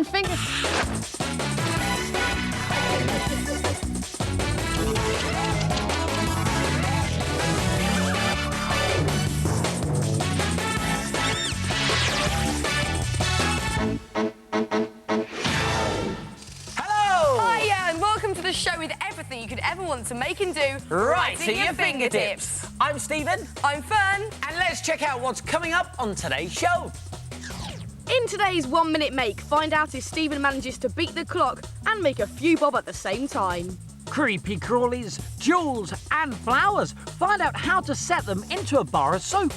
and fingers. The show with everything you could ever want to make and do right at your fingertips. I'm Stephen. I'm Fern. And let's check out what's coming up on today's show. In today's 1 Minute Make, find out if Stephen manages to beat the clock and make a few bob at the same time. Creepy crawlies, jewels and flowers. Find out how to set them into a bar of soap.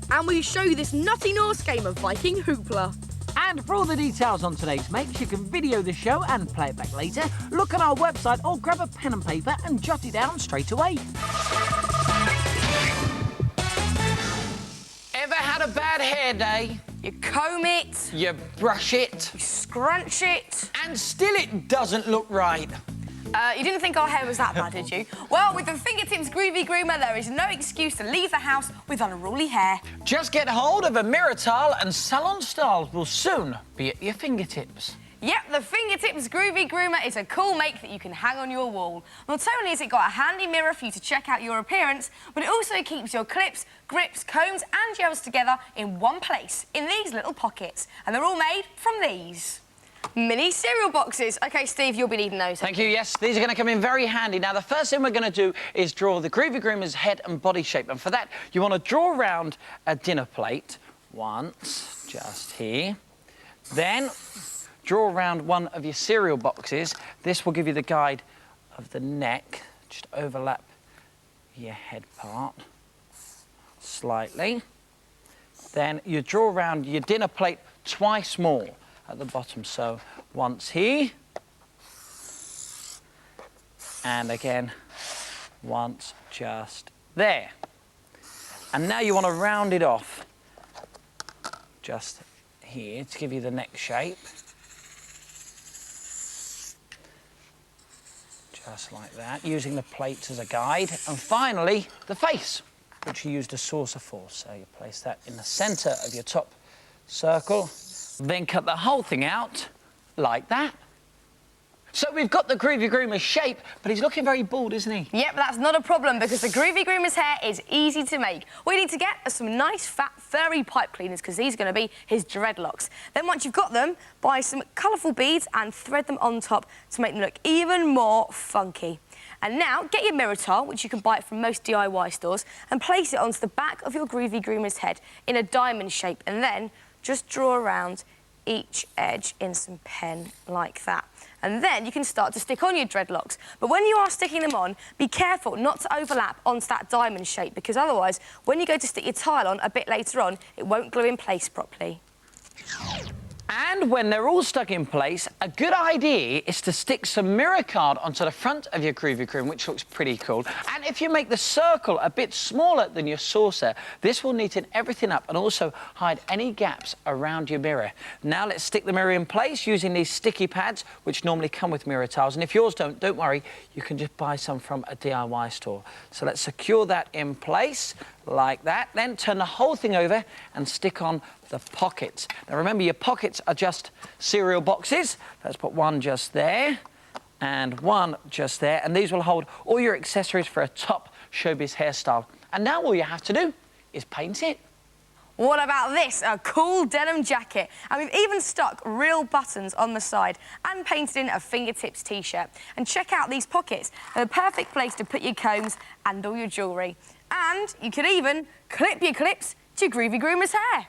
And we show you this nutty Norse game of Viking hooplah. And for all the details on today's makes, you can video the show and play it back later. Look on our website or grab a pen and paper and jot it down straight away. Ever had a bad hair day? You comb it. You brush it. You scrunch it. And still it doesn't look right. You didn't think our hair was that bad, did you? Well, with the Fingertips Groovy Groomer, there is no excuse to leave the house with unruly hair. Just get hold of a mirror tile and salon styles will soon be at your fingertips. Yep, the Fingertips Groovy Groomer is a cool make that you can hang on your wall. Not only has it got a handy mirror for you to check out your appearance, but it also keeps your clips, grips, combs and gels together in one place, in these little pockets. And they're all made from these mini cereal boxes. OK, Steve, you'll be needing those. Thank you, yes. These are going to come in very handy. Now, the first thing we're going to do is draw the Groovy Groomer's head and body shape. And for that, you want to draw around a dinner plate once, just here. Then draw around one of your cereal boxes. This will give you the guide of the neck. Just overlap your head part slightly. Then you draw around your dinner plate twice more at the bottom. So once here, and again once just there. And now you want to round it off just here to give you the neck shape. Just like that, using the plates as a guide. And finally, the face, which you used a saucer for. So you place that in the centre of your top circle. Then cut the whole thing out like that. So we've got the Groovy Groomer's shape, but he's looking very bald, isn't he? Yep, that's not a problem because the Groovy Groomer's hair is easy to make. All you need to get are some nice, fat, furry pipe cleaners because these are going to be his dreadlocks. Then once you've got them, buy some colourful beads and thread them on top to make them look even more funky. And now, get your mirror tile, which you can buy from most DIY stores, and place it onto the back of your Groovy Groomer's head in a diamond shape, and then just draw around each edge in some pen like that. And then you can start to stick on your dreadlocks. But when you are sticking them on, be careful not to overlap onto that diamond shape because otherwise, when you go to stick your tile on a bit later on, it won't glue in place properly. And when they're all stuck in place, a good idea is to stick some mirror card onto the front of your Groovy Groomer, which looks pretty cool. And if you make the circle a bit smaller than your saucer, this will neaten everything up and also hide any gaps around your mirror. Now let's stick the mirror in place using these sticky pads, which normally come with mirror tiles. And if yours don't worry, you can just buy some from a DIY store. So let's secure that in place like that. Then turn the whole thing over and stick on the pockets. Now remember, your pockets are just cereal boxes. Let's put one just there and one just there, and these will hold all your accessories for a top showbiz hairstyle. And now all you have to do is paint it. What about this? A cool denim jacket. And we've even stuck real buttons on the side and painted in a Fingertips t-shirt. And check out these pockets. They're the perfect place to put your combs and all your jewellery. And you could even clip your clips to your Groovy Groomer's hair.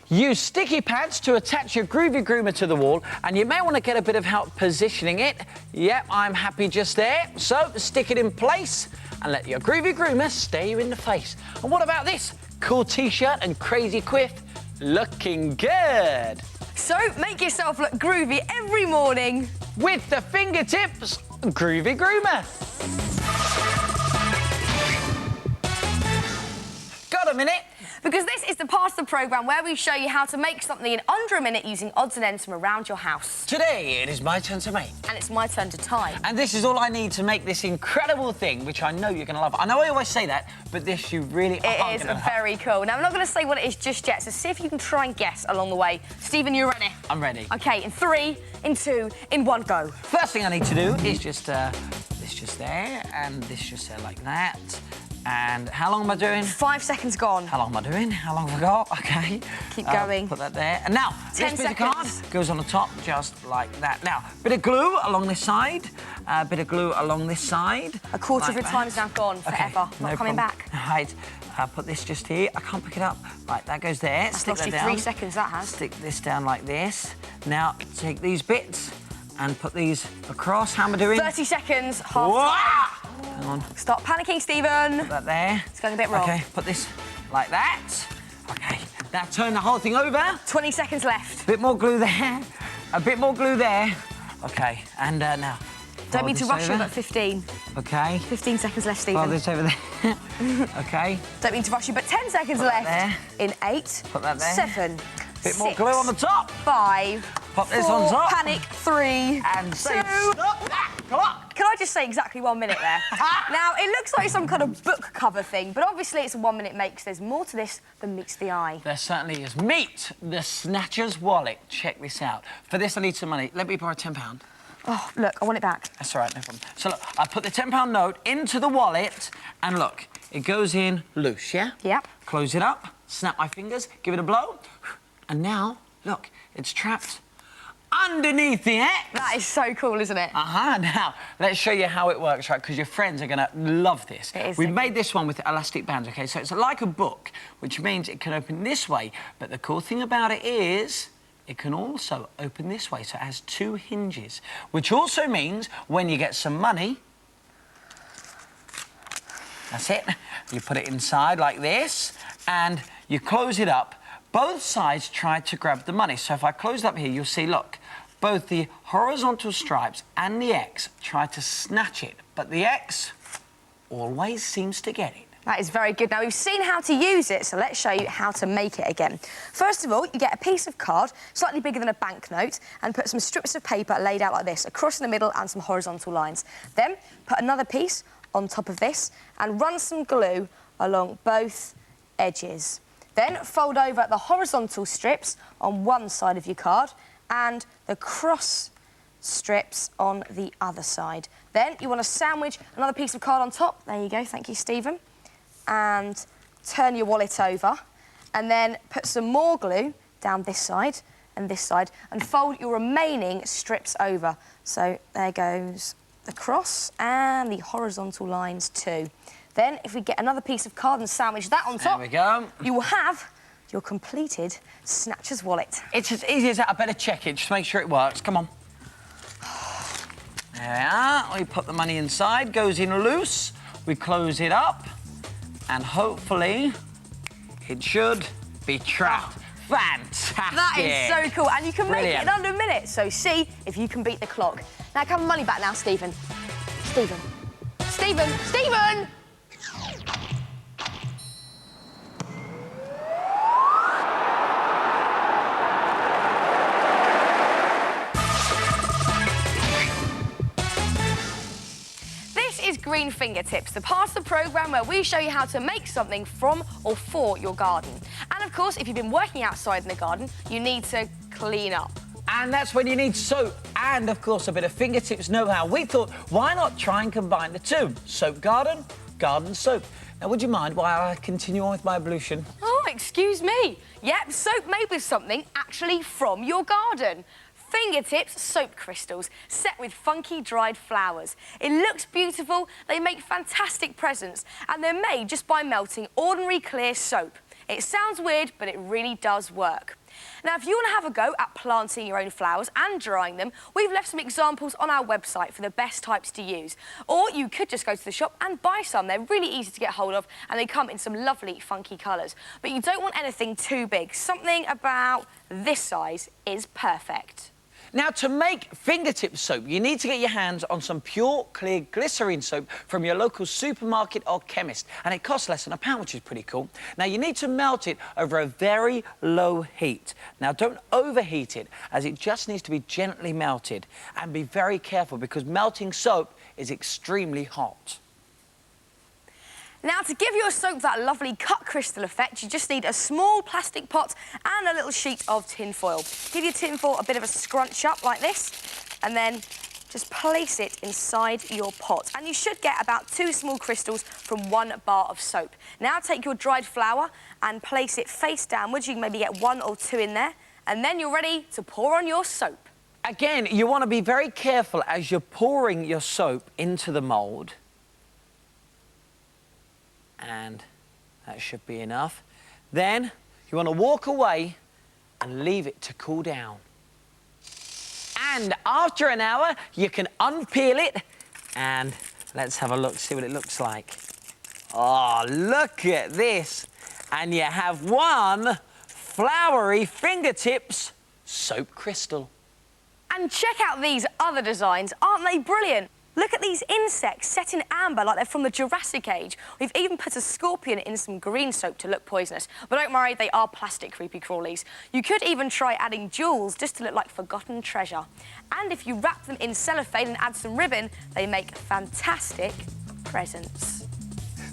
Use sticky pads to attach your Groovy Groomer to the wall, and you may want to get a bit of help positioning it. Yep, I'm happy just there. So stick it in place and let your Groovy Groomer stare you in the face. And what about this? Cool t-shirt and crazy quiff. Looking good. So make yourself look groovy every morning with the Fingertips Groovy Groomer. Got a minute? Because this is the part of the programme where we show you how to make something in under a minute using odds and ends from around your house. Today, it is my turn to make. And it's my turn to tie. And this is all I need to make this incredible thing, which I know you're going to love. I know I always say that, but this you really are It is gonna love. very cool. Now, I'm not going to say what it is just yet, so see if you can try and guess along the way. Stephen, you ready? I'm ready. OK, in 3, in 2, in 1, go. First thing I need to do is just this just there, and this just there like that. And how long am I doing? 5 seconds gone. How long am I doing? How long have I got? OK. Keep going. Put that there. And now, 10 this bit of card seconds. goes on the top just like that. Now, bit of glue along this side, bit of glue along this side. A quarter like of your that. time's now gone Okay, forever. no Not coming problem. back. Right. Put this just here. I can't pick it up. Right, that goes there. That's Stick lost that you down. 3 seconds, that has. Stick this down like this. Now, take these bits and put these across. How am I doing? 30 seconds, half Whoa! time. Hang on. Stop panicking, Stephen. Put that there. It's going a bit wrong. OK, put this like that. OK, now turn the whole thing over. 20 seconds left. Bit more glue there. A bit more glue there. OK, and now. Don't fold mean to this rush you, over. but 15. OK. 15 seconds left, Fold Stephen. this over there. OK. Don't mean to rush you, but 10 seconds Put that left. In 8, Put that there. 7, Bit more 6, glue on the top. 5, Pop this 4, on top. panic, 3, And say 2. stop that clock. Can I just say exactly 1 minute there? Now, it looks like some kind of book cover thing, but obviously it's a 1 minute make, so there's more to this than meets the eye. There certainly is. Meet the Snatcher's wallet. Check this out. For this, I need some money. Let me borrow £10. Oh, look, I want it back. That's all right, no problem. So, look, I put the £10 note into the wallet, and look, it goes in loose, yeah? Yep. Close it up, snap my fingers, give it a blow, and now, look, it's trapped underneath the X. That is so cool, isn't it? Now, let's show you how it works, right? Because your friends are going to love this. It is We've so made this one with elastic bands, OK? So it's like a book, which means it can open this way. But the cool thing about it is it can also open this way. So it has 2 hinges, which also means when you get some money, that's it. You put it inside like this, and you close it up. Both sides try to grab the money. So if I close it up here, you'll see, look, both the horizontal stripes and the X try to snatch it, but the X always seems to get it. That is very good. Now, we've seen how to use it, so let's show you how to make it again. First of all, you get a piece of card, slightly bigger than a banknote, and put some strips of paper laid out like this, across in the middle and some horizontal lines. Then, put another piece on top of this and run some glue along both edges. Then, fold over the horizontal strips on one side of your card and the cross strips on the other side. Then, you want to sandwich another piece of card on top. There you go. Thank you, Stephen. And turn your wallet over, and then put some more glue down this side, and fold your remaining strips over. So there goes the cross and the horizontal lines too. Then, if we get another piece of card and sandwich that on top, There we go. you will have your completed Snatcher's wallet. It's as easy as that. I better check it, just to make sure it works. Come on. There we are. We put the money inside, goes in loose. We close it up, and hopefully it should be trapped. Fantastic. That is so cool, and you can make it in Brilliant. under a minute, so see if you can beat the clock. Now, come money back now, Stephen. Stephen. Stephen. Stephen! This is Green Fingertips, the part of the programme where we show you how to make something from or for your garden. And of course, if you've been working outside in the garden, you need to clean up. And that's when you need soap and, of course, a bit of fingertips know-how. We thought, why not try and combine the two? Soap garden, garden soap. Now, would you mind while I continue on with my ablution? Oh, excuse me. Yep, soap made with something actually from your garden. Fingertips soap crystals set with funky dried flowers. It looks beautiful, they make fantastic presents, and they're made just by melting ordinary clear soap. It sounds weird, but it really does work. Now, if you want to have a go at planting your own flowers and drying them, we've left some examples on our website for the best types to use. Or you could just go to the shop and buy some. They're really easy to get hold of, and they come in some lovely, funky colours. But you don't want anything too big. Something about this size is perfect. Now, to make fingertip soap, you need to get your hands on some pure, clear glycerine soap from your local supermarket or chemist. And it costs less than £1, which is pretty cool. Now, you need to melt it over a very low heat. Now, don't overheat it, as it just needs to be gently melted. And be very careful, because melting soap is extremely hot. Now, to give your soap that lovely cut crystal effect, you just need a small plastic pot and a little sheet of tin foil. Give your tin foil a bit of a scrunch up like this, and then just place it inside your pot. And you should get about 2 small crystals from 1 bar of soap. Now, take your dried flour and place it face downwards. You can maybe get 1 or 2 in there, and then you're ready to pour on your soap. Again, you want to be very careful as you're pouring your soap into the mould. And that should be enough. Then you want to walk away and leave it to cool down. And after an hour, you can unpeel it, and let's have a look, see what it looks like. Oh, look at this. And you have one flowery fingertips soap crystal. And check out these other designs. Aren't they brilliant? Look at these insects set in amber like they're from the Jurassic Age. We've even put a scorpion in some green soap to look poisonous. But don't worry, they are plastic creepy crawlies. You could even try adding jewels just to look like forgotten treasure. And if you wrap them in cellophane and add some ribbon, they make fantastic presents.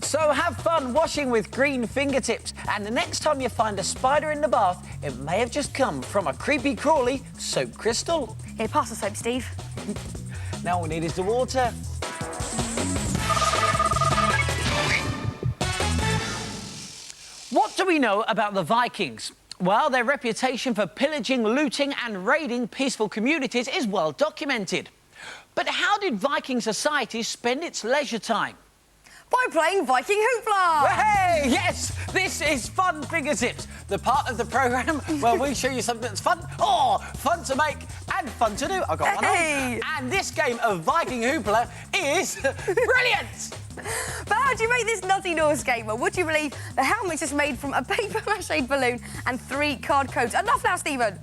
So have fun washing with green fingertips, and the next time you find a spider in the bath, it may have just come from a creepy crawly soap crystal. Here, pass the soap, Steve. Now all we need is the water. What do we know about the Vikings? Well, their reputation for pillaging, looting and raiding peaceful communities is well documented. But how did Viking society spend its leisure time? By playing Viking hooplah! Hey, yes, this is Fun Fingertips, the part of the programme where we show you something that's fun, fun to make and fun to do. I've got one on. And this game of Viking hooplah is brilliant! But how do you make this nutty Norse game? Well, would you believe the helmet's just made from a paper-mache balloon and 3 card codes? Enough now, Stephen!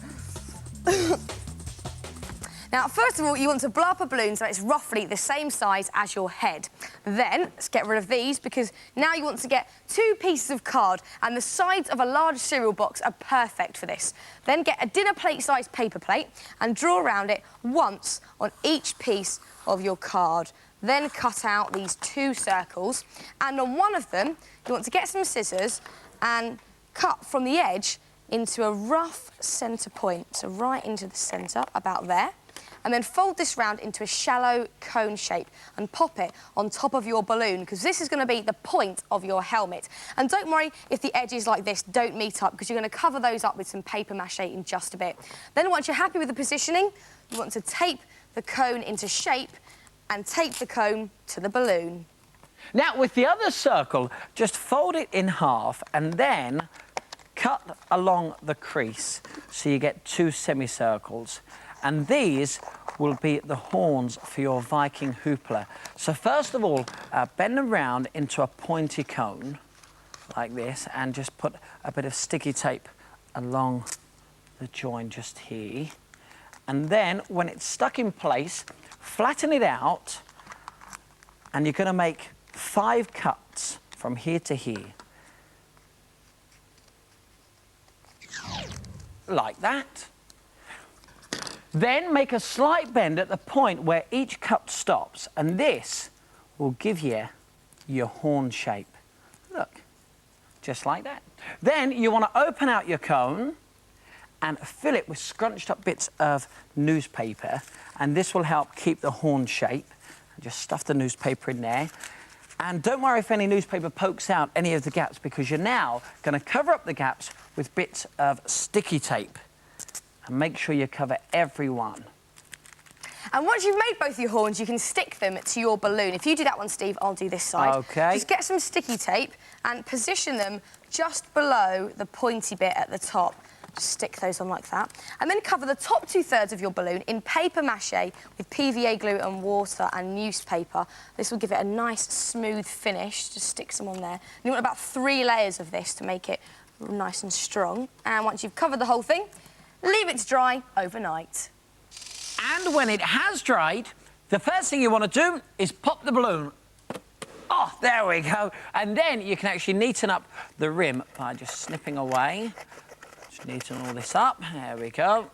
Now, first of all, you want to blow up a balloon so it's roughly the same size as your head. Then, let's get rid of these, because now you want to get 2 pieces of card, and the sides of a large cereal box are perfect for this. Then get a dinner plate-sized paper plate and draw around it once on each piece of your card. Then cut out these 2 circles, and on one of them, you want to get some scissors and cut from the edge into a rough centre point. So right into the centre, about there. And then fold this round into a shallow cone shape and pop it on top of your balloon, because this is going to be the point of your helmet. And don't worry if the edges like this don't meet up, because you're going to cover those up with some paper mache in just a bit. Then once you're happy with the positioning, you want to tape the cone into shape and tape the cone to the balloon. Now, with the other circle, just fold it in half and then cut along the crease so you get 2 semicircles. And these will be the horns for your Viking hooplah. So first of all, bend them round into a pointy cone, like this, and just put a bit of sticky tape along the join just here. And then, when it's stuck in place, flatten it out, and you're going to make 5 cuts from here to here. Like that. Then make a slight bend at the point where each cut stops, and this will give you your horn shape. Look, just like that. Then you want to open out your cone and fill it with scrunched up bits of newspaper, and this will help keep the horn shape. Just stuff the newspaper in there. And don't worry if any newspaper pokes out any of the gaps, because you're now going to cover up the gaps with bits of sticky tape. And make sure you cover every one. And once you've made both your horns, you can stick them to your balloon. If you do that one, Steve, I'll do this side. OK. Just get some sticky tape and position them just below the pointy bit at the top. Just stick those on like that. And then cover the top 2/3 of your balloon in paper mache with PVA glue and water and newspaper. This will give it a nice, smooth finish. Just stick some on there. And you want about 3 layers of this to make it nice and strong. And once you've covered the whole thing, leave it to dry overnight. And when it has dried, the first thing you want to do is pop the balloon. Oh, there we go. And then you can actually neaten up the rim by just snipping away. Just neaten all this up. There we go.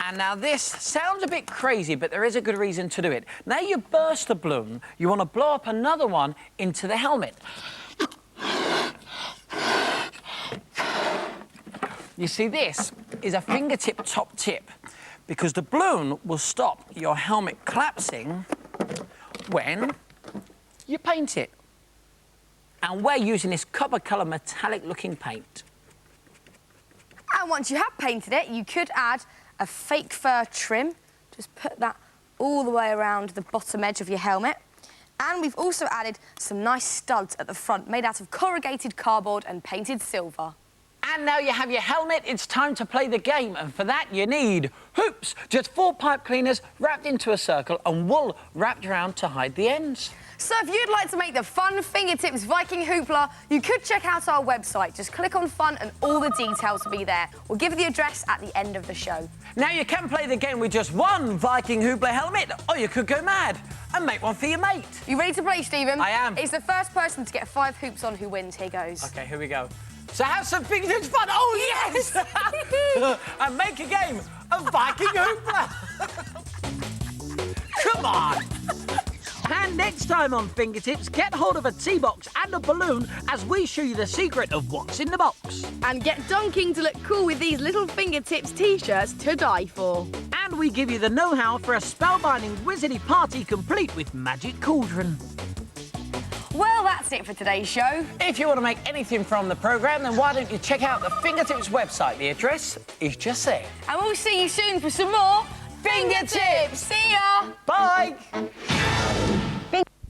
And now this sounds a bit crazy, but there is a good reason to do it. Now you burst the balloon, you want to blow up another one into the helmet. You see, this is a fingertip top tip because the balloon will stop your helmet collapsing when you paint it. And we're using this copper colour metallic looking paint. And once you have painted it, you could add a fake fur trim. Just put that all the way around the bottom edge of your helmet. And we've also added some nice studs at the front made out of corrugated cardboard and painted silver. And now you have your helmet, it's time to play the game. And for that, you need hoops, just 4 pipe cleaners wrapped into a circle and wool wrapped around to hide the ends. So if you'd like to make the fun fingertips Viking hoopla, you could check out our website. Just click on fun and all the details will be there. We'll give you the address at the end of the show. Now you can play the game with just 1 Viking hoopla helmet, or you could go mad and make one for your mate. You ready to play, Stephen? I am. It's the first person to get 5 hoops on who wins. Here goes. OK, here we go. So have some fingertips fun. Oh, yes! And make a game of Viking hoopla. Come on. And next time on Fingertips, get hold of a tea box and a balloon as we show you the secret of what's in the box. And get dunking to look cool with these little fingertips t-shirts to die for. And we give you the know-how for a spellbinding wizardy party complete with Magic Cauldron. Well, that's it for today's show. If you want to make anything from the programme, then why don't you check out the Fingertips website? The address is just there. And we'll see you soon for some more Fingertips. See ya! Bye!